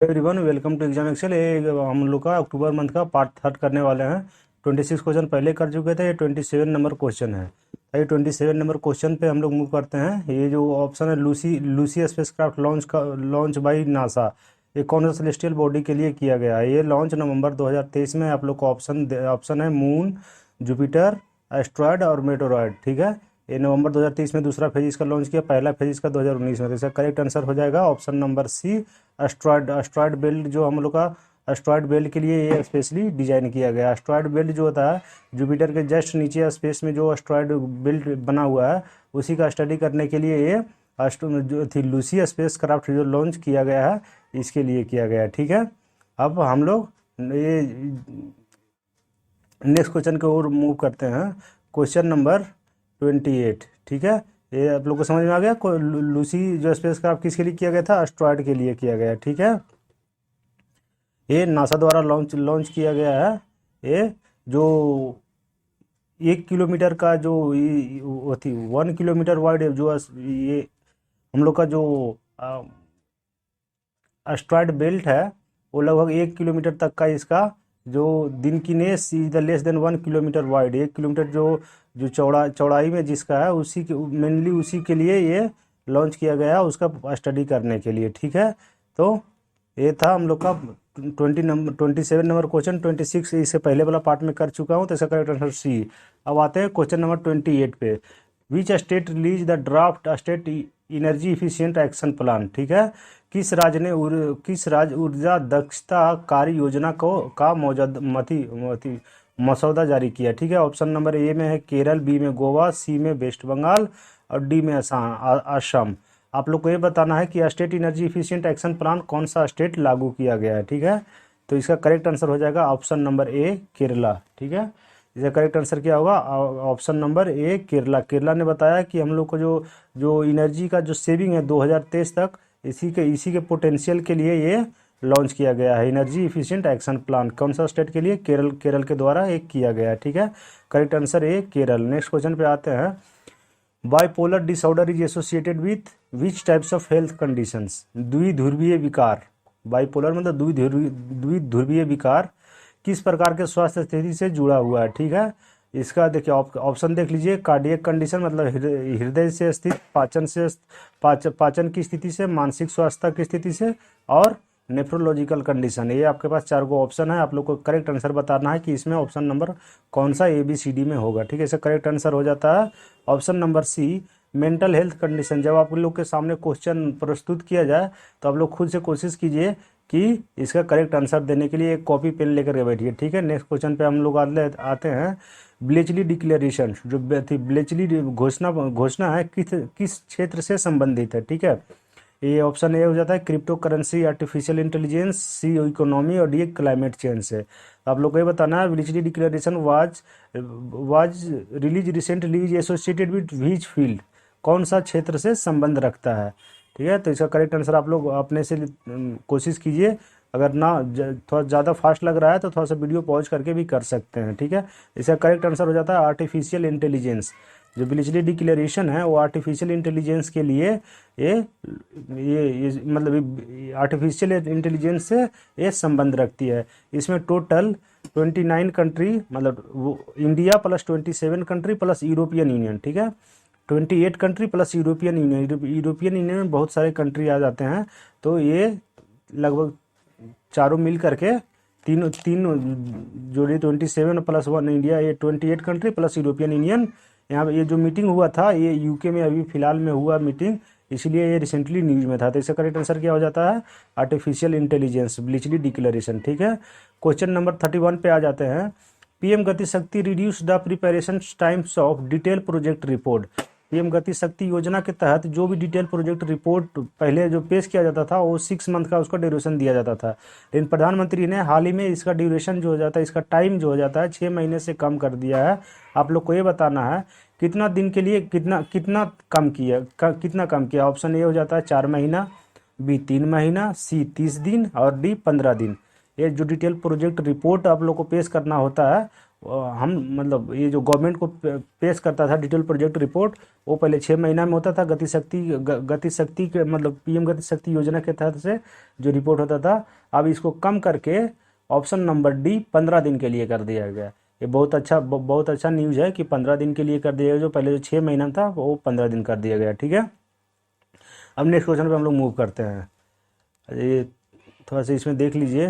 Everyone, welcome to exam excel. ये हम लोग का अक्टूबर मंथ का पार्ट थर्ड करने वाले हैं। 26 क्वेश्चन पहले कर चुके थे। ये 27 नंबर क्वेश्चन है। ये 27 नंबर क्वेश्चन पे हम लोग मूव करते हैं। ये जो ऑप्शन है, Lucy Lucy spacecraft launch by NASA. ये कौन सा सेलेस्टियल बॉडी के लिए किया गया है? ये लॉन्च नवंबर 2023 में। आप लोग को ऑप्शन है मून, जुपिटर, एस्ट्रॉयड और मेटोरॉयड। ठीक है। ये नवंबर 2023 में दूसरा फेज इसका लॉन्च किया, पहला फेज इसका 2019 में। तो इसका करेक्ट आंसर हो जाएगा option number c, asteroid belt. जो हम लोग का एस्ट्रॉयड बेल्ट के लिए ये स्पेशली डिजाइन किया गया। एस्ट्रॉयड बेल्ट जो होता है, जुपिटर के जस्ट नीचे स्पेस में जो एस्ट्रॉयड बेल्ट बना हुआ है, उसी का स्टडी करने के लिए ये जो थी लूसी स्पेस क्राफ्ट जो लॉन्च किया गया है, इसके लिए किया गया है। ठीक है। अब हम लोग ये नेक्स्ट क्वेश्चन की ओर मूव करते हैं। Question number 28। ठीक है। ये आप लोग को समझ में आ गया। लूसी जो स्पेस क्राफ्ट किसके लिए किया गया था? एस्ट्रॉयड के लिए किया गया। ठीक है। ये नासा द्वारा लॉन्च लॉन्च किया गया है। ये जो 1 किलोमीटर का जो वो थी 1 किलोमीटर वाइड जो ये हम लोग का जो एस्ट्रॉयड बेल्ट है, वो लगभग 1 किलोमीटर तक का इसका जो thickness is the less than 1 kilometre wide. 1 kilometre जो जो चौड़ाई में जिसका है, उसी के मेनली उसी के लिए ये लॉन्च किया गया है, उसका स्टडी करने के लिए। ठीक है। तो ये था हम लोग का 27 नंबर क्वेश्चन। 26 इससे पहले वाला पार्ट में कर चुका हूँ, तो इसका करेक्ट आंसर सी। अब आते हैं क्वेश्चन नंबर 28 पे। Which state release the draft state energy efficient action plan. ठीक है। किस राज्य ऊर्जा दक्षता कार्य योजना को का मसौदा जारी किया? ठीक है। ऑप्शन नंबर ए में है केरल, बी में गोवा, सी में वेस्ट बंगाल और डी में असम। आप लोग को ये बताना है कि state energy efficient action plan कौन सा स्टेट लागू किया गया है। ठीक है। तो इसका करेक्ट आंसर हो जाएगा ऑप्शन नंबर ए, केरला। ठीक है। इसका करेक्ट आंसर क्या होगा? Option number A, Kerala. Kerala ने बताया कि हम लोग को जो जो इनर्जी का जो सेविंग है 2023 तक, इसी के पोटेंशियल के लिए ये लॉन्च किया गया है। एनर्जी इफिशिएंट एक्शन प्लान कौन सा स्टेट के लिए? केरल। केरल के द्वारा एक किया गया है। ठीक है। Correct answer A, Kerala. Next question पे आते हैं। Bipolar disorder is associated with which types of health conditions. द्विध्रुवीय विकार। बाइपोलर मतलब द्विध्रुवीय विकार किस प्रकार के स्वास्थ्य स्थिति से जुड़ा हुआ है? ठीक है। इसका देखिए ऑप्शन देख लीजिए। कार्डियक कंडीशन मतलब हृदय से स्थित, पाचन की स्थिति से, मानसिक स्वास्थ्य की स्थिति से, और नेफ्रोलॉजिकल कंडीशन। ये आपके पास 4 ऑप्शन है। आप लोग को करेक्ट आंसर बताना है कि इसमें ऑप्शन नंबर कौन सा ABCD में होगा। ठीक है। इसका करेक्ट आंसर हो जाता है option number c, mental health condition. जब आप लोग के सामने क्वेश्चन प्रस्तुत किया जाए, तो आप लोग खुद से कोशिश कीजिए कि इसका करेक्ट आंसर देने के लिए एक कॉपी पेन लेकर के बैठिए। ठीक है। नेक्स्ट क्वेश्चन पे हम लोग आते हैं। ब्लेचली डिक्लेरेशन जो थी, ब्लेचली घोषणा घोषणा है किस क्षेत्र से संबंधित है? ठीक है। ये ऑप्शन ए हो जाता है crypto currency, artificial intelligence, C economy और डी क्लाइमेट चेंज से। आप लोग को ये बताना है Bletchley Declaration was release recently is associated with which field. कौन सा क्षेत्र से संबंध रखता है? ठीक है। तो इसका करेक्ट आंसर आप लोग अपने से कोशिश कीजिए। अगर ना थोड़ा ज़्यादा फास्ट लग रहा है तो थोड़ा सा वीडियो पॉज करके भी कर सकते हैं। ठीक है। इसका करेक्ट आंसर हो जाता है आर्टिफिशियल इंटेलिजेंस। जो ब्लीचली डिक्लेरेशन है वो आर्टिफिशियल इंटेलिजेंस के लिए ये ये मतलब आर्टिफिशियल इंटेलिजेंस से ये संबंध रखती है। इसमें टोटल 29 कंट्री, मतलब वो India plus 27 country plus European union. ठीक है। 28 country plus European union. European union में बहुत सारे कंट्री आ जाते हैं, तो ये लगभग चारों मिल करके तीन तीन जोड़े 27 + 1 इंडिया, ये 28 कंट्री प्लस यूरोपियन यूनियन। यहाँ पे ये जो मीटिंग हुआ था, ये यूके में अभी फिलहाल में हुआ मीटिंग, इसलिए ये रिसेंटली न्यूज में था। तो इसका करेक्ट आंसर क्या हो जाता है? Artificial intelligence, Bletchley Declaration. ठीक है। क्वेश्चन नंबर 31 पे आ जाते हैं। पीएम गति शक्ति reduce the preparation times of detail project report. PM गति शक्ति योजना के तहत जो भी डिटेल प्रोजेक्ट रिपोर्ट पहले जो पेश किया जाता था, वो 6 मंथ का उसका ड्यूरेशन दिया जाता था। लेकिन प्रधानमंत्री ने हाल ही में इसका ड्यूरेशन जो हो जाता है, इसका टाइम जो हो जाता है, 6 महीने से कम कर दिया है। आप लोग को ये बताना है कितना दिन के लिए कितना कितना कितना कम किया। ऑप्शन ए हो जाता है 4 महीना, बी 3 महीना, सी 30 दिन और डी 15 दिन। ये जो डिटेल प्रोजेक्ट रिपोर्ट आप लोग को पेश करना होता है, हम मतलब ये जो गवर्नमेंट को पेश करता था डिटेल प्रोजेक्ट रिपोर्ट, वो पहले 6 महीना में होता था। गति शक्ति के मतलब पीएम गति शक्ति योजना के तहत से जो रिपोर्ट होता था, अब इसको कम करके ऑप्शन नंबर डी 15 दिन के लिए कर दिया गया। ये बहुत अच्छा न्यूज़ है कि 15 दिन के लिए कर दिया गया, जो पहले जो 6 महीना था वो 15 दिन कर दिया गया। ठीक है, अब नेक्स्ट क्वेश्चन पे हम लोग मूव करते हैं। ये थोड़ा सा इसमें देख लीजिए,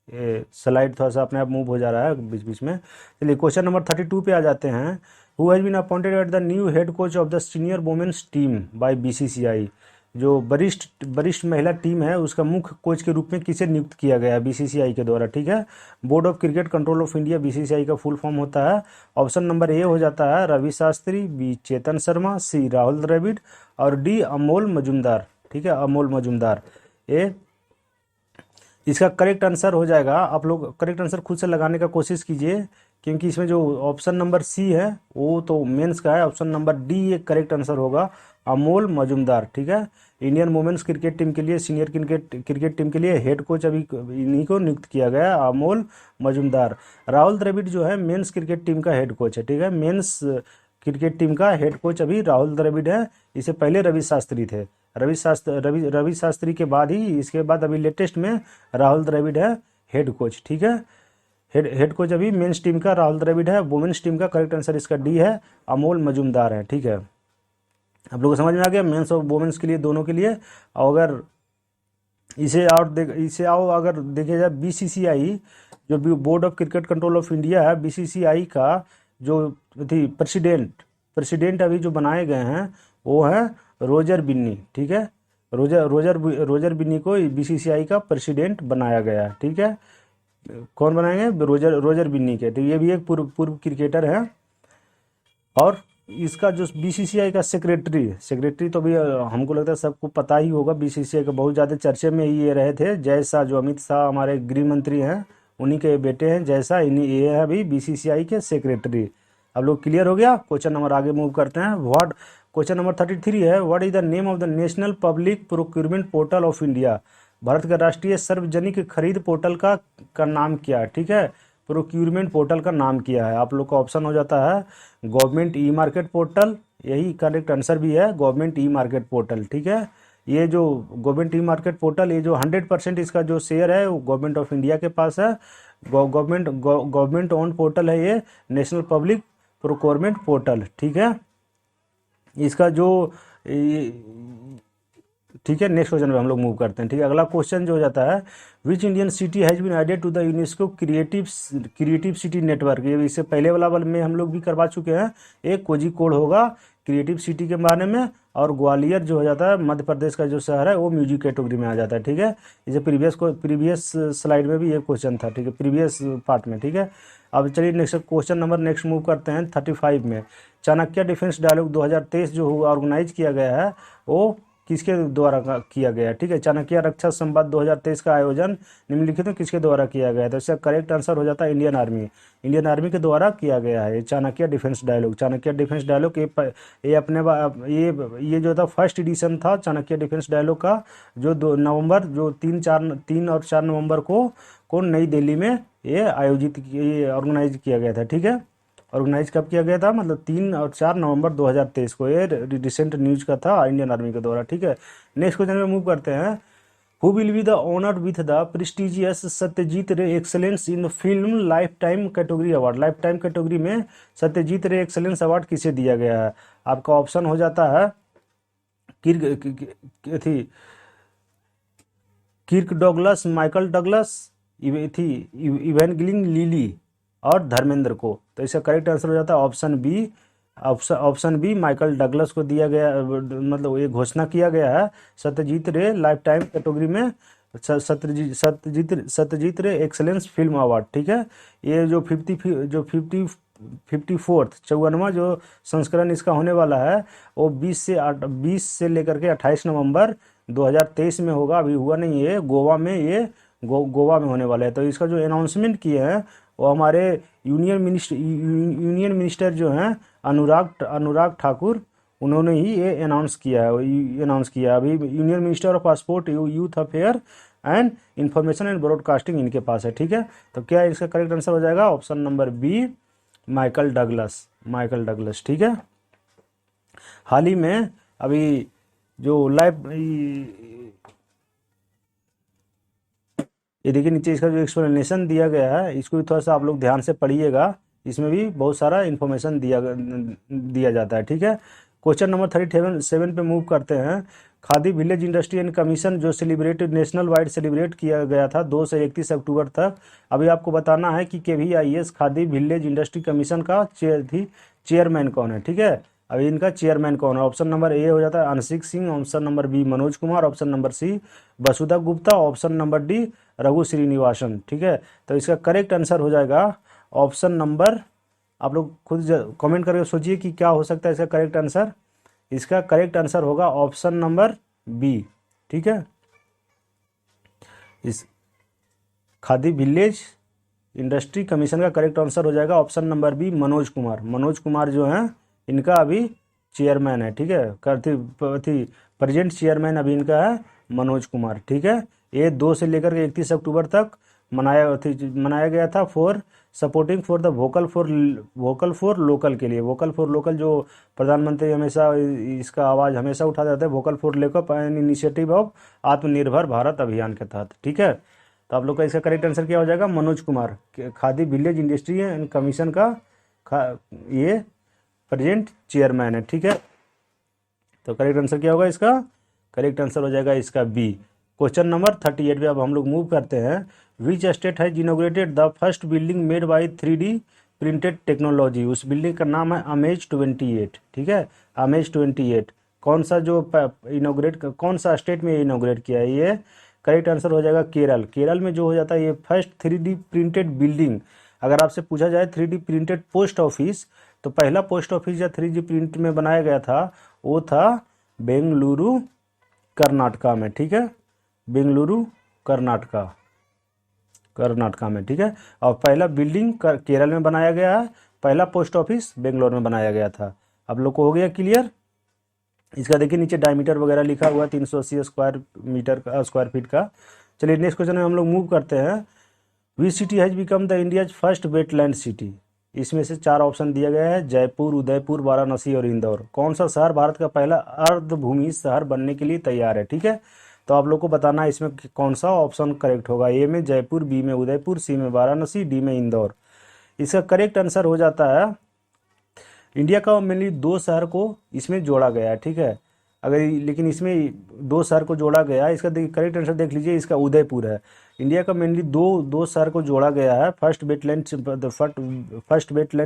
ये स्लाइड थोड़ा सा अपने आप मूव हो जा रहा है बीच बीच में। चलिए क्वेश्चन नंबर 32 पे आ जाते हैं। Who has been appointed at the new head coach of the senior women's team by BCCI. जो वरिष्ठ महिला टीम है उसका मुख्य कोच के रूप में किसे नियुक्त किया गया है बीसीसीआई के द्वारा। ठीक है, board of cricket control of India BCCI का फुल फॉर्म होता है। ऑप्शन नंबर ए हो जाता है रवि शास्त्री, बी चेतन शर्मा, सी राहुल द्रविड़ और डी अमोल मजुमदार। ठीक है, अमोल मजुमदार। ए इसका करेक्ट आंसर हो जाएगा, आप लोग करेक्ट आंसर खुद से लगाने का कोशिश कीजिए, क्योंकि इसमें जो ऑप्शन नंबर सी है वो तो मेंस का है। ऑप्शन नंबर डी ये करेक्ट आंसर होगा, अमोल मजुमदार। ठीक है, इंडियन वुमेन्स क्रिकेट टीम के लिए, सीनियर क्रिकेट टीम के लिए हेड कोच अभी इन्हीं को नियुक्त किया गया, अमोल मजुमदार। राहुल द्रविड़ जो है मेंस क्रिकेट टीम का हेड कोच है। ठीक है, मेंस क्रिकेट टीम का हेड कोच अभी राहुल द्रविड़ है। इससे पहले रवि शास्त्री थे। रवि शास्त्री के बाद ही, इसके बाद अभी लेटेस्ट में राहुल द्रविड़ है हेड कोच। ठीक है, हेड कोच अभी मेंस टीम का राहुल द्रविड़ है। वुमेन्स टीम का करेक्ट आंसर इसका डी है, अमोल मजुमदार है। ठीक है, आप लोगों को समझ में आ गया मेंस और वुमेन्स के लिए, दोनों के लिए। और अगर इसे आओ अगर देखे जाए बीसीसीआई, जो board of cricket control of India है, बीसीसीआई का जो थी प्रेसिडेंट अभी जो बनाए गए हैं वो है रोजर बिन्नी। ठीक है, रोजर बिन्नी को बीसीसीआई का प्रेसिडेंट बनाया गया है। ठीक है, कौन बनाएंगे? रोजर बिन्नी के। तो ये भी एक पूर्व क्रिकेटर है। और इसका जो बीसीसीआई का सेक्रेटरी तो भी हमको लगता है सबको पता ही होगा। बीसीसीआई का बहुत ज़्यादा चर्चे में ये रहे थे, जय शाह, जो अमित शाह हमारे गृह मंत्री हैं, उन्हीं के बेटे हैं जय शाह। इन्हीं ये है अभी बीसीसीआई के सेक्रेटरी। अब लोग क्लियर हो गया। क्वेश्चन नंबर आगे मूव करते हैं। क्वेश्चन नंबर 33 है, what is the name of the national public procurement portal of India. Bharat का राष्ट्रीय सार्वजनिक खरीद पोर्टल का नाम क्या है? ठीक है, प्रोक्यूरमेंट पोर्टल का नाम क्या है? आप लोग का ऑप्शन हो जाता है गवर्नमेंट ई मार्केट पोर्टल, यही करेक्ट आंसर भी है, गवर्नमेंट ई मार्केट पोर्टल। ठीक है, ये जो गवर्नमेंट ई मार्केट पोर्टल, ये जो 100% इसका जो शेयर है वो गवर्नमेंट ऑफ इंडिया के पास है। गवर्नमेंट ओन पोर्टल है ये, नेशनल पब्लिक प्रोक्योरमेंट पोर्टल। ठीक है, इसका जो ठीक है, नेक्स्ट क्वेश्चन पे हम लोग मूव करते हैं। ठीक है, अगला क्वेश्चन जो हो जाता है, which Indian city has been added to the UNESCO creative city network. ये इससे पहले वाला में हम लोग भी करवा चुके हैं। एक कोझिकोड होगा क्रिएटिव सिटी के बारे में, और ग्वालियर जो हो जाता है मध्य प्रदेश का जो शहर है वो म्यूजिक कैटेगरी में आ जाता है। ठीक है, इसे प्रीवियस स्लाइड में भी ये क्वेश्चन था। ठीक है, प्रीवियस पार्ट में। ठीक है, अब चलिए next question number next move करते हैं 35 में। चाणक्य डिफेंस डायलॉग 2023 जो ऑर्गेनाइज किया गया है वो किसके द्वारा किया गया है? ठीक है, चाणक्य रक्षा संवाद 2023 का आयोजन निम्नलिखित में किसके द्वारा किया गया है? तो इसका करेक्ट आंसर हो जाता है इंडियन आर्मी के द्वारा किया गया है चाणक्य डिफेंस डायलॉग। ये जो था फर्स्ट एडिशन था चाणक्य डिफेंस डायलॉग का, जो 3 और 4 नवंबर को नई दिल्ली में ये ऑर्गेनाइज किया गया था। ठीक है, ऑर्गेनाइज कब किया गया था? मतलब 3 और 4 नवंबर 2023 को। ये रिसेंट न्यूज का था इंडियन आर्मी के द्वारा। ठीक है, नेक्स्ट क्वेश्चन में मूव करते हैं। Who will be the honour with the prestigious Satyajit Ray excellence in film lifetime category award. Lifetime category में सत्यजीत रे एक्सलेंस अवार्ड किसे दिया गया है? आपका ऑप्शन हो जाता है Kirk Douglas, Michael Douglas, Evangeline Lilly और धर्मेंद्र को। तो इसका करेक्ट आंसर हो जाता है ऑप्शन बी माइकल डगलस को दिया गया, मतलब ये घोषणा किया गया है सत्यजीत रे लाइफ टाइम कैटेगरी में Satyajit Ray excellence film award. ठीक है, ये जो 54वां जो संस्करण इसका होने वाला है वो 20 से लेकर के 28 नवंबर 2023 में होगा। अभी हुआ नहीं है, गोवा में गोवा में होने वाला है। तो इसका जो अनाउंसमेंट किए हैं वो हमारे यूनियन मिनिस्टर जो हैं अनुराग ठाकुर, उन्होंने ही ये अनाउंस किया है। अभी union minister of passport youth affair and information and broadcasting इनके पास है, ठीक है। तो क्या इसका करेक्ट आंसर हो जाएगा option number b, Michael Douglas, Michael Douglas, ठीक है। हाल ही में अभी जो लाइव ये देखिए नीचे इसका जो एक्सप्लेनेशन दिया गया है इसको भी थोड़ा सा आप लोग ध्यान से पढ़िएगा, इसमें भी बहुत सारा इन्फॉर्मेशन दिया जाता है, ठीक है। क्वेश्चन नंबर 37 पे मूव करते हैं। Khadi village industry and commission जो नेशनल वाइड सेलिब्रेट किया गया था 2 से 31 अक्टूबर तक, अभी आपको बताना है कि KVIS khadi village industry commission का चेयरमैन कौन है, ठीक है। अभी इनका चेयरमैन कौन है, ऑप्शन नंबर ए हो जाता है अनसिक Singh, option number B Manoj Kumar, option number C Vasudha Gupta, option number D Raghu Srinivasan, ठीक है। तो इसका करेक्ट आंसर हो जाएगा ऑप्शन नंबर, आप लोग खुद कमेंट करके सोचिए कि क्या हो सकता है इसका करेक्ट आंसर। इसका करेक्ट आंसर होगा ऑप्शन नंबर बी, ठीक है। इस खादी विलेज इंडस्ट्री कमीशन का करेक्ट आंसर हो जाएगा option number B Manoj Kumar. Manoj Kumar जो हैं इनका अभी चेयरमैन है, ठीक है। प्रेजेंट चेयरमैन अभी इनका है मनोज कुमार, ठीक है। ये 2 से लेकर के 31 अक्टूबर तक मनाया गया था for supporting for the vocal for local के लिए। वोकल फॉर लोकल जो प्रधानमंत्री हमेशा इसका आवाज़ हमेशा उठा जाता है, vocal for local an initiative of आत्मनिर्भर भारत अभियान के तहत, ठीक है। तो आप लोग का इसका करेक्ट आंसर क्या हो जाएगा Manoj Kumar, khadi village industry and commission का ये प्रेजेंट चेयरमैन है, ठीक है। तो करेक्ट आंसर क्या होगा इसका, करेक्ट आंसर हो जाएगा इसका बी। क्वेश्चन नंबर 38 पे अब हम लोग मूव करते हैं। Which state has inaugurated the first building made by 3D printed technology. उस बिल्डिंग का नाम है अमेज 28, ठीक है। अमेज 28 कौन सा जो कौन सा स्टेट में इनॉग्रेट किया है, ये करेक्ट आंसर हो जाएगा केरल। केरल में जो हो जाता है ये फर्स्ट 3D प्रिंटेड बिल्डिंग। अगर आपसे पूछा जाए 3D प्रिंटेड पोस्ट ऑफिस, तो पहला पोस्ट ऑफिस जो 3D प्रिंट में बनाया गया था वो था बेंगलुरु कर्नाटका में, ठीक है। बेंगलुरु कर्नाटका में, ठीक है। और पहला बिल्डिंग केरल में बनाया गया है, पहला पोस्ट ऑफिस बेंगलोर में बनाया गया था। आप लोग को हो गया क्लियर। इसका देखिए नीचे डायमीटर वगैरह लिखा हुआ 380 स्क्वायर फीट का। चलिए नेक्स्ट क्वेश्चन में हम लोग मूव करते हैं। Which city has become the India's first wetland city. इसमें से 4 ऑप्शन दिया गया है, जयपुर, उदयपुर, वाराणसी और इंदौर। कौन सा शहर भारत का पहला अर्धभूमि शहर बनने के लिए तैयार है, ठीक है। तो आप लोग को बताना है इसमें कौन सा ऑप्शन करेक्ट होगा। ए में जयपुर, बी में उदयपुर, सी में वाराणसी, डी में इंदौर। इसका करेक्ट आंसर हो जाता है इंडिया का मेनली 2 शहर को इसमें जोड़ा गया है, ठीक है। अगर लेकिन इसमें 2 शहर को जोड़ा गया है, इसका करेक्ट आंसर देख लीजिए, इसका उदयपुर है। इंडिया का मेनली दो शहर को जोड़ा गया है। फर्स्ट वेटलैंड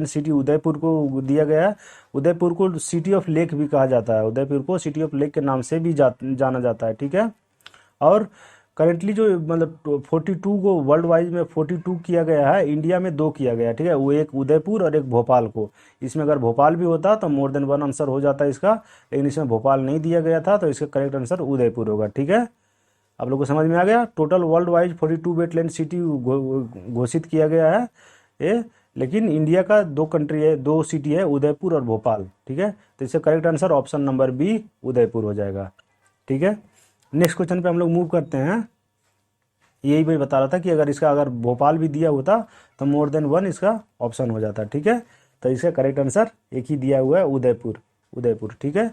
सिटी उदयपुर को दिया गया है। उदयपुर को सिटी ऑफ लेक भी कहा जाता है, उदयपुर को सिटी ऑफ लेक के नाम से भी जाना जाता है, ठीक है। और करेंटली जो मतलब 42 को वर्ल्ड वाइज में 42 किया गया है, इंडिया में 2 किया गया है, ठीक है। वो एक उदयपुर और एक भोपाल को। इसमें अगर भोपाल भी होता तो मोर देन 1 आंसर हो जाता इसका, लेकिन इसमें भोपाल नहीं दिया गया था, तो इसका करेक्ट आंसर उदयपुर होगा, ठीक है। आप लोग को समझ में आ गया। Total world wise 42 wetland city घोषित किया गया है ये, लेकिन इंडिया का 2 कंट्री है, 2 सिटी है, उदयपुर और भोपाल, ठीक है। तो इसका correct answer option number b Udaipur हो जाएगा, ठीक है। नेक्स्ट क्वेश्चन पे हम लोग मूव करते हैं। यही मैं बता रहा था कि अगर भोपाल भी दिया होता तो मोर देन 1 इसका ऑप्शन हो जाता, ठीक है। तो इसका करेक्ट आंसर एक ही दिया हुआ है, उदयपुर, ठीक है।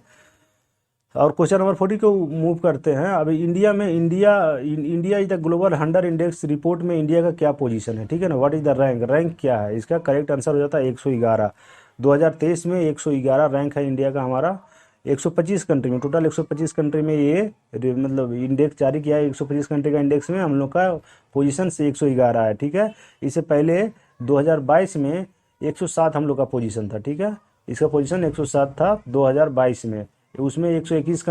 और क्वेश्चन नंबर 40 को मूव करते हैं। अभी India is the global hunger index report में इंडिया का क्या पोजीशन है, ठीक है ना। व्हाट इज द रैंक क्या है, इसका करेक्ट आंसर हो जाता है 111। 2023 में 111 रैंक है इंडिया का हमारा। 125 कंट्री में, टोटल 125 कंट्री में ये मतलब इंडेक्स जारी किया है। 125 कंट्री का इंडेक्स में हम लोग का पोजीशन से 111 है, ठीक है। इससे पहले 2022 में 107 हम लोग का पोजीशन था, ठीक है। इसका पोजीशन 107 था 2022 में। उसमें 121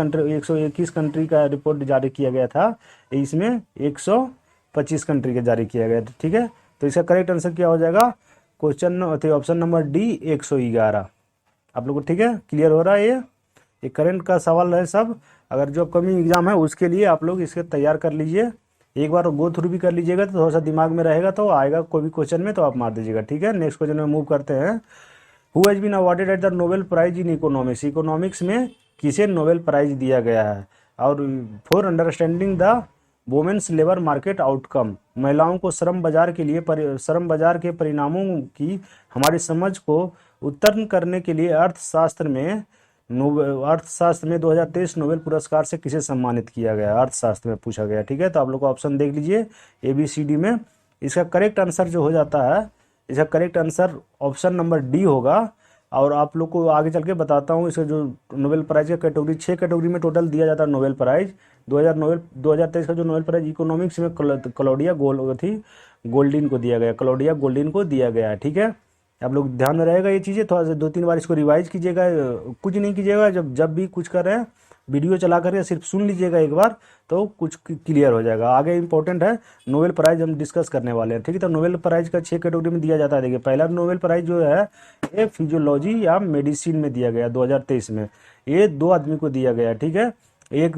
कंट्री का रिपोर्ट जारी किया गया था, इसमें 125 कंट्री का जारी किया गया था, ठीक है। तो इसका करेक्ट आंसर क्या हो जाएगा, ऑप्शन नंबर डी 111। आप लोग को ठीक है, क्लियर हो रहा है। ये करंट का सवाल है सब। अगर जो अपकमिंग एग्जाम है उसके लिए आप लोग इसके तैयार कर लीजिए, एक बार गो थ्रू भी कर लीजिएगा तो थोड़ा सा दिमाग में रहेगा, तो आएगा कोई भी क्वेश्चन में तो आप मार दीजिएगा, ठीक है। नेक्स्ट क्वेश्चन में मूव करते हैं। Who has been awarded at the Nobel prize in economics. Economics में किसे नोबेल प्राइज दिया गया है, और for understanding the women's labour market outcome, महिलाओं को श्रम बाजार के लिए श्रम बाजार के परिणामों की हमारी समझ को उत्तीर्ण करने के लिए अर्थशास्त्र में 2023 नोबेल पुरस्कार से किसे सम्मानित किया गया, अर्थशास्त्र में पूछा गया। ठीक है, तो आप लोग को ऑप्शन देख लीजिए ABCD में। इसका करेक्ट आंसर जो हो जाता है, इसका correct answer option number D होगा। और आप लोग को आगे चल के बताता हूँ इसका जो नोबेल प्राइज का कैटेगरी, 6 कैटेगरी में टोटल दिया जाता है नोबेल प्राइज। 2023 का जो नोबेल प्राइज इकोनॉमिक्स में क्लॉडिया गोल्डिन को दिया गया, क्लॉडिया गोल्डिन को दिया गया है। ठीक है, आप लोग ध्यान में रहेगा ये चीज़ें, थोड़ा सा 2-3 बार इसको रिवाइज कीजिएगा, कुछ नहीं कीजिएगा, जब भी कुछ कर रहे हैं वीडियो चला करके सिर्फ सुन लीजिएगा एक बार, तो कुछ क्लियर हो जाएगा। आगे इंपॉर्टेंट है नोबेल प्राइज हम डिस्कस करने वाले हैं। ठीक है, तो नोबेल प्राइज का 6 कैटेगरी में दिया जाता है। देखिए, पहला नोबेल प्राइज जो है ये फिजियोलॉजी या मेडिसिन में दिया गया 2023 में, ये 2 आदमी को दिया गया। ठीक है, एक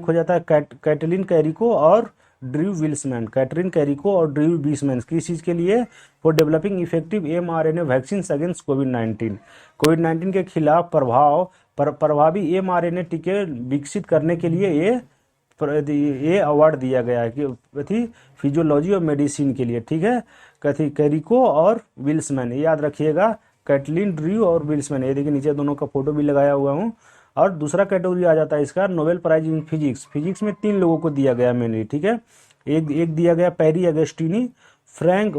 हो जाता है कैटलिन कैरिको और ड्रू विल्समैन, कैटरीन कैरिको और ड्रू विल्समैन, किस चीज़ के लिए, for developing effective mRNA vaccine against Covid के खिलाफ प्रभावी mRNA टीके विकसित करने के लिए ये अवार्ड दिया गया है कि फिजियोलॉजी और मेडिसिन के लिए। ठीक है, कथी कैरिको और विल्समैन, याद रखिएगा, कैटलिन ड्रू और विल्समैन, ये देखिए नीचे दोनों का फोटो भी लगाया हुआ हूँ। और दूसरा कैटेगरी आ जाता है इसका नोबेल प्राइज इन फिजिक्स में 3 लोगों को दिया गया मेनली। ठीक है, एक दिया गया Pierre Agostini, Frank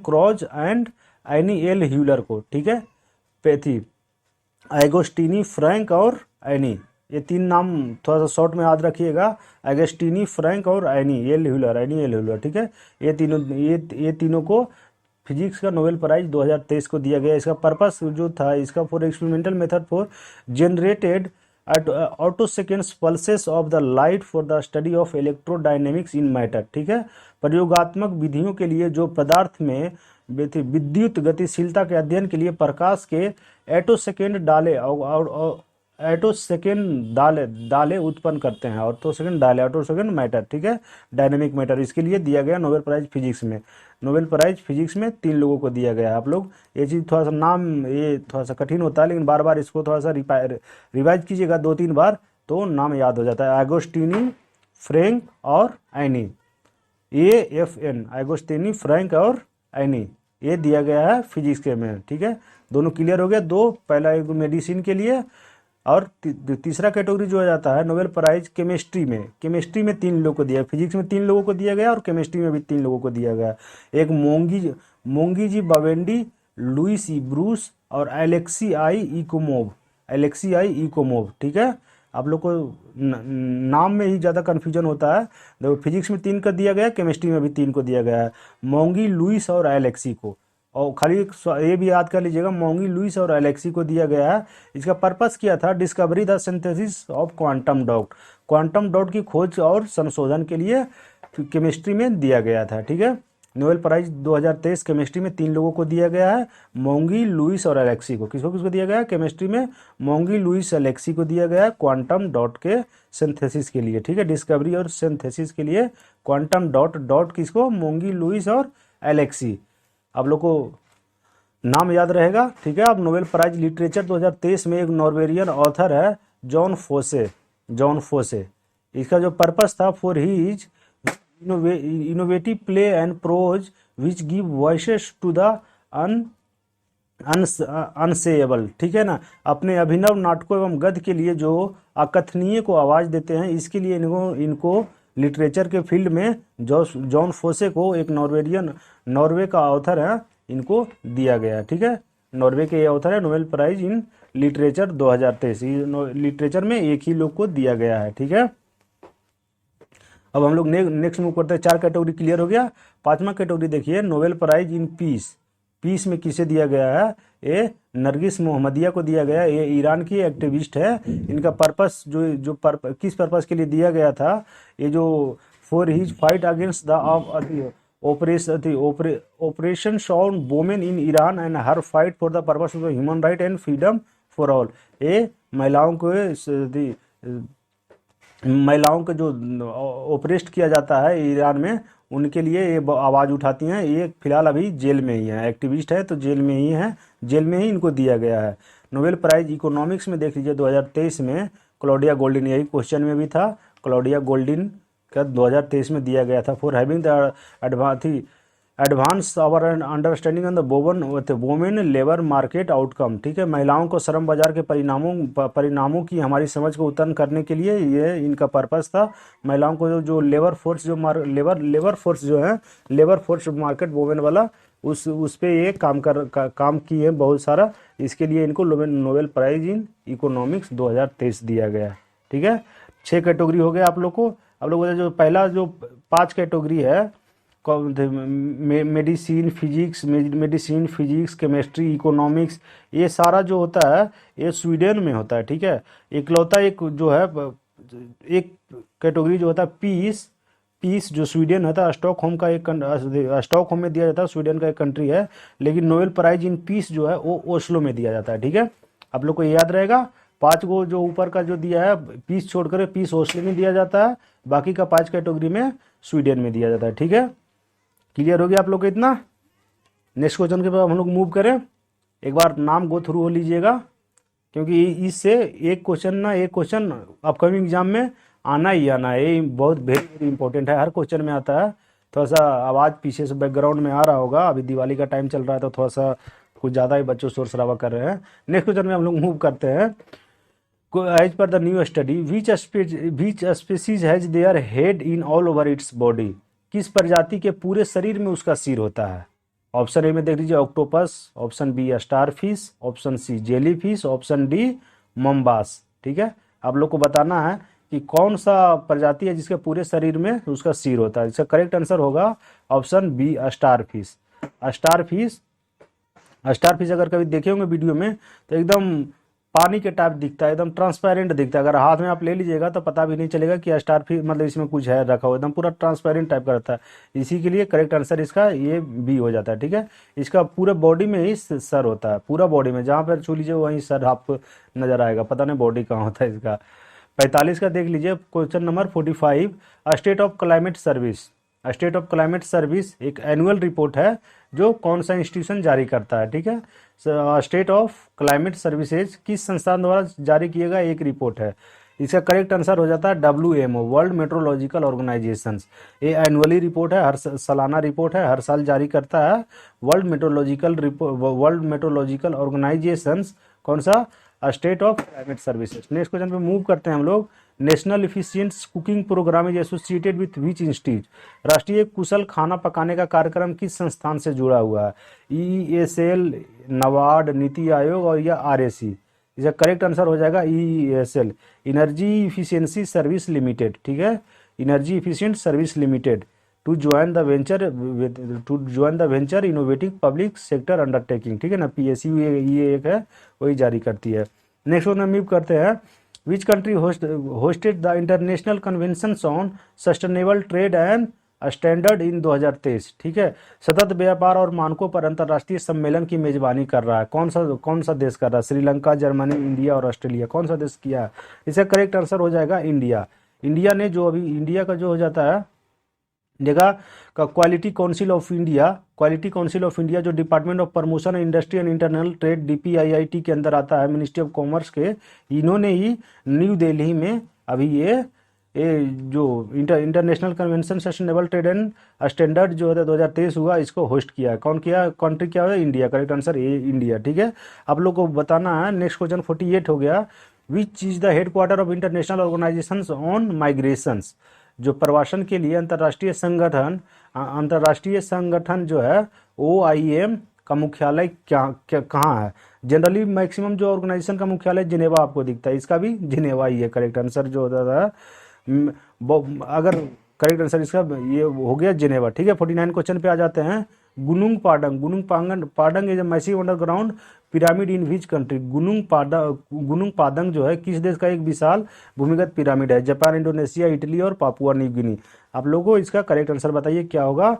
Krausz and Anne L'Huillier को। ठीक है, पैथी एगोस्टिनी, फ्रैंक और एनी, ये 3 नाम थोड़ा सा शॉर्ट में याद रखिएगा, एगस्टिनी, फ्रैंक और एनी एल ह्यूलर। ठीक है, ये तीनों को फिजिक्स का नोबेल प्राइज 2023 को दिया गया। इसका पर्पस जो था इसका, for experimental method for generated auto seconds pulses of the light for the study of electrodynamics in matter. ठीक है, प्रयोगात्मक विधियों के लिए जो पदार्थ में विद्युत गतिशीलता के अध्ययन के लिए प्रकाश के ऑटो सेकेंड डाले उत्पन्न करते हैं, ऑटो सेकेंड मैटर। ठीक है, डायनेमिक मैटर, इसके लिए दिया गया नोबेल प्राइज फिजिक्स में। नोबेल प्राइज फिजिक्स में 3 लोगों को दिया गया है। आप लोग ये चीज़ थोड़ा सा नाम ये थोड़ा सा कठिन होता है, लेकिन बार बार इसको थोड़ा सा रिवाइज कीजिएगा 2-3 बार, तो नाम याद हो जाता है। एगोस्टिनी, फ्रैंक और एनी, AFN, एगोस्टिनी, फ्रैंक और एनी, ये दिया गया है फिजिक्स के में। ठीक है, दोनों क्लियर हो गया। 2 पहला एक मेडिसिन के लिए, और तीसरा कैटेगरी जो आ जाता है नोबेल प्राइज केमिस्ट्री में 3 लोगों को दिया, फिजिक्स में 3 लोगों को दिया गया और केमिस्ट्री में भी 3 लोगों को दिया गया। एक मोंगी जी बावेंडी, लुइस ई ब्रूस और एलेक्सी आई इकोमोव। ठीक है, आप लोग को नाम में ही ज़्यादा कन्फ्यूजन होता है। देखो, फिजिक्स में 3 का दिया गया, केमिस्ट्री में भी 3 को दिया गया है, मोंगी, लुइस और एलेक्सी को। और खाली ये भी याद कर लीजिएगा, मोंगी, लुइस और एलेक्सी को दिया गया है। इसका पर्पस क्या था, discovery the synthesis of quantum dot की खोज और संशोधन के लिए केमिस्ट्री में दिया गया था। ठीक है, नोबेल प्राइज 2023 केमिस्ट्री में 3 लोगों को दिया गया है, मोंगी, लुइस और एलेक्सी को। किसको दिया गया है, केमिस्ट्री में मोंगी, लुइस, एलेक्सी को दिया गया है क्वांटम डॉट के सिंथेसिस के लिए। ठीक है, डिस्कवरी और सिंथेसिस के लिए क्वांटम डॉट किसको, मोंगी, लुइस और एलेक्सी। आप लोग को नाम याद रहेगा। ठीक है, अब नोबेल प्राइज लिटरेचर 2023 में एक नॉर्वेजियन ऑथर है जॉन फोसे। इसका जो पर्पस था, for his innovative play and prose which give voices to the unsayable. ठीक है ना, अपने अभिनव नाटकों एवं गद्य के लिए जो अकथनीय को आवाज़ देते हैं, इसके लिए इनको लिटरेचर के फील्ड में जॉन फोसे को, एक नॉर्वे का ऑथर है, इनको दिया गया। ठीक है, नॉर्वे के ये ऑथर है, Nobel prize in literature 2023, literature में एक ही लोग को दिया गया है। ठीक है, अब हम लोग नेक्स्ट मूव करते हैं। 4 कैटेगरी क्लियर हो गया। 5वां कैटेगरी देखिए, नोबेल प्राइज इन पीस में किसे दिया गया है, ये नरगिस मोहम्मदिया को दिया गया। ये ईरान की एक्टिविस्ट है। इनका पर्पस किस पर्पस के लिए दिया गया था, ये जो for his fight against the operation on women in Iran and her fight for the purpose of human right and freedom for all. ये महिलाओं को जो ऑपरेस्ट किया जाता है ईरान में, उनके लिए ये आवाज़ उठाती हैं। ये फिलहाल अभी जेल में ही है, एक्टिविस्ट है तो जेल में ही इनको दिया गया है। नोबेल प्राइज इकोनॉमिक्स में देख लीजिए 2023 में क्लॉडिया गोल्डिन, यही क्वेश्चन में भी था, क्लॉडिया गोल्डिन क्या 2023 में दिया गया था। For having the advance our understanding on the women labour market outcome, ठीक है, महिलाओं को श्रम बाजार के परिणामों की हमारी समझ को उत्पन्न करने के लिए ये इनका पर्पस था। महिलाओं को जो लेबर फोर्स जो लेबर फोर्स जो है, लेबर फोर्स मार्केट वोमेन वाला, उस पे ये काम किए हैं बहुत सारा। इसके लिए इनको नोबेल प्राइज इन इकोनॉमिक्स 2023 दिया गया। ठीक है, 6 कैटेगरी हो गए आप लोग को। आप लोग जो पहला जो 5 कैटेगरी है, मेडिसिन फिजिक्स केमिस्ट्री इकोनॉमिक्स, ये सारा जो होता है ये स्वीडन में होता है। ठीक है, इकलौता एक जो है एक कैटेगरी जो होता है पीस जो स्वीडन होता है, स्टॉकहोम में दिया जाता है, स्वीडन का एक कंट्री है। लेकिन नोबेल प्राइज इन पीस जो है वो ओस्लो में दिया जाता है। ठीक है, आप लोग को याद रहेगा 5 को जो ऊपर का जो दिया है पीस छोड़कर पीस ओस्लो में दिया जाता है, बाकी का 5 कैटेगरी में स्वीडन में दिया जाता है। ठीक है, क्लियर हो गया आप लोग को इतना। नेक्स्ट क्वेश्चन के बाद हम लोग मूव करें। एक बार नाम गो थ्रू हो लीजिएगा, क्योंकि इससे एक क्वेश्चन अपकमिंग एग्जाम में आना ही आना है। ये बहुत वेरी इंपॉर्टेंट है, हर क्वेश्चन में आता है। थोड़ा सा आवाज़ पीछे से बैकग्राउंड में आ रहा होगा, अभी दिवाली का टाइम चल रहा है तो थोड़ा सा कुछ ज़्यादा ही बच्चों शोर शराबा कर रहे हैं। नेक्स्ट क्वेश्चन में हम लोग मूव करते हैं। As per the new study which species has their head in all over its body, किस प्रजाति के पूरे शरीर में उसका सिर होता है। ऑप्शन ए में देख लीजिए octopus, option B starfish, option C jellyfish, option D mambas. ठीक है, आप लोग को बताना है कि कौन सा प्रजाति है जिसके पूरे शरीर में उसका सिर होता है। इसका करेक्ट आंसर होगा option B starfish. Starfish अगर कभी देखे होंगे वीडियो में तो एकदम पानी के टाइप दिखता है, एकदम ट्रांसपेरेंट दिखता है। अगर हाथ में आप ले लीजिएगा तो पता भी नहीं चलेगा कि स्टार फिश मतलब इसमें कुछ है रखा हुआ, एकदम पूरा ट्रांसपेरेंट टाइप का रहता है। इसी के लिए करेक्ट आंसर इसका ये बी हो जाता है। ठीक है, इसका पूरे बॉडी में ही सर होता है, पूरा बॉडी में जहाँ पर छू लीजिए वहीं सर आपको नजर आएगा, पता नहीं बॉडी कहाँ होता है इसका। 45 का देख लीजिए question number 45, state of climate service. State of climate service एक एनुअल रिपोर्ट है जो कौन सा इंस्टीट्यूशन जारी करता है। ठीक है, स्टेट ऑफ क्लाइमेट सर्विसेज किस संस्थान द्वारा जारी किया गया एक रिपोर्ट है। इसका करेक्ट आंसर हो जाता है WMO, वर्ल्ड मेट्रोलॉजिकल ऑर्गेनाइजेशन। ये एनुअली रिपोर्ट है, हर सालाना रिपोर्ट है, हर साल जारी करता है वर्ल्ड मेट्रोलॉजिकल ऑर्गेनाइजेशन। कौन सा? State of climate services. Next question पे मूव करते हैं हम लोग। National efficient cooking programme is associated with which institute, राष्ट्रीय कुशल खाना पकाने का कार्यक्रम किस संस्थान से जुड़ा हुआ है। EESL, नाबार्ड, नीति आयोग और या RAC। इसका करेक्ट आंसर हो जाएगा EESL, energy efficiency service limited. ठीक है, energy efficient service limited to join the venture innovative public sector undertaking. ठीक है ना, PSU ये एक है, वही जारी करती है। नेक्स्ट वन मूव करते हैं। Which country hosted the international convention on sustainable trade and standard in 2023। ठीक है, सतत व्यापार और मानकों पर अंतर्राष्ट्रीय सम्मेलन की मेजबानी कर रहा है। कौन सा देश कर रहा है? श्रीलंका, जर्मनी, इंडिया और ऑस्ट्रेलिया। कौन सा देश किया है? इसका करेक्ट आंसर हो जाएगा इंडिया। इंडिया ने जो अभी इंडिया का जो हो जाता है देखा का क्वालिटी काउंसिल ऑफ इंडिया जो department of promotion industry and internal trade DPIIT के अंदर आता है, मिनिस्ट्री ऑफ कॉमर्स के, इन्होंने ही न्यू दिल्ली में अभी ये जो international convention sustainable trade and standard जो है 2023 हुआ, इसको होस्ट किया है। कौन किया? कंट्री क्या है? India. Correct answer A India. ठीक है, आप लोग को बताना है। नेक्स्ट क्वेश्चन 48 हो गया। Which is the headquarter of international organisation on migrations, जो प्रवासन के लिए अंतर्राष्ट्रीय संगठन जो है OIM का मुख्यालय कहाँ है? जनरली मैक्सिमम जो ऑर्गेनाइजेशन का मुख्यालय जिनेवा आपको दिखता है, इसका भी जिनेवा ही है। करेक्ट आंसर जो होता है अगर करेक्ट आंसर इसका ये हो गया जिनेवा। ठीक है, 49 क्वेश्चन पे आ जाते हैं। Gunung Padang is a massive underground pyramid in which country. Gunung Padang जो है किस देश का एक विशाल भूमिगत पिरामिड है? जापान, इंडोनेशिया, इटली और पापुआ न्यू गिनी। आप लोगों को इसका करेक्ट आंसर बताइए क्या होगा?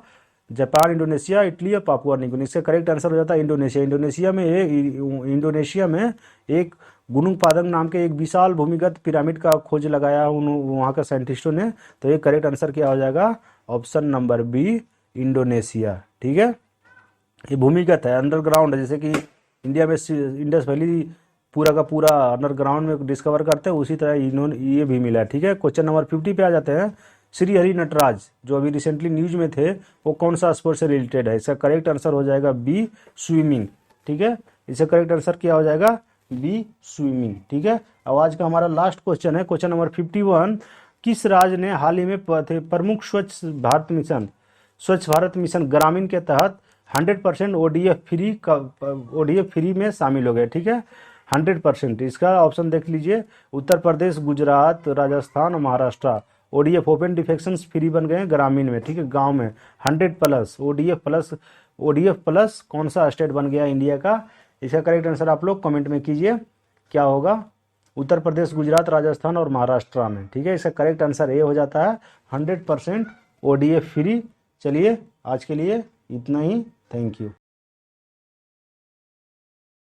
जापान, इंडोनेशिया, इटली और पापुआ न्यू गिनी। इसका करेक्ट आंसर हो जाता है इंडोनेशिया। इंडोनेशिया में एक गुनुंग पादंग नाम के एक विशाल भूमिगत पिरामिड का खोज लगाया वहाँ के साइंटिस्टों ने। तो ये करेक्ट आंसर क्या हो जाएगा? Option number B, Indonesia. ठीक है, ये भूमिगत है, अंडरग्राउंड है। जैसे कि इंडिया में इंडस वैली पूरा का पूरा अंडरग्राउंड में डिस्कवर करते हैं, उसी तरह इन्होंने ये भी मिला है। ठीक है, क्वेश्चन नंबर 50 पे आ जाते हैं। श्री हरि नटराज जो अभी रिसेंटली न्यूज में थे, वो कौन सा स्पोर्ट से रिलेटेड है? इसका करेक्ट आंसर हो जाएगा बी, स्विमिंग। ठीक है, इसका करेक्ट आंसर क्या हो जाएगा? B, swimming. ठीक है, अब आज का हमारा लास्ट क्वेश्चन है, क्वेश्चन नंबर 51। किस राज्य ने हाल ही में प्रमुख स्वच्छ भारत मिशन ग्रामीण के तहत 100% ओडीएफ फ्री में शामिल हो गए? ठीक है, 100%। इसका ऑप्शन देख लीजिए, उत्तर प्रदेश, गुजरात, राजस्थान और Maharashtra. ODF open defection free बन गए ग्रामीण में। ठीक है, गांव में 100+ ओडीएफ प्लस कौन सा स्टेट बन गया इंडिया का? इसका करेक्ट आंसर आप लोग कमेंट में कीजिए, क्या होगा? उत्तर प्रदेश, गुजरात, राजस्थान और महाराष्ट्र में। ठीक है, इसका करेक्ट आंसर ए हो जाता है 100% ओडीएफ फ्री। चलिए आज के लिए इतना ही, थैंक यू।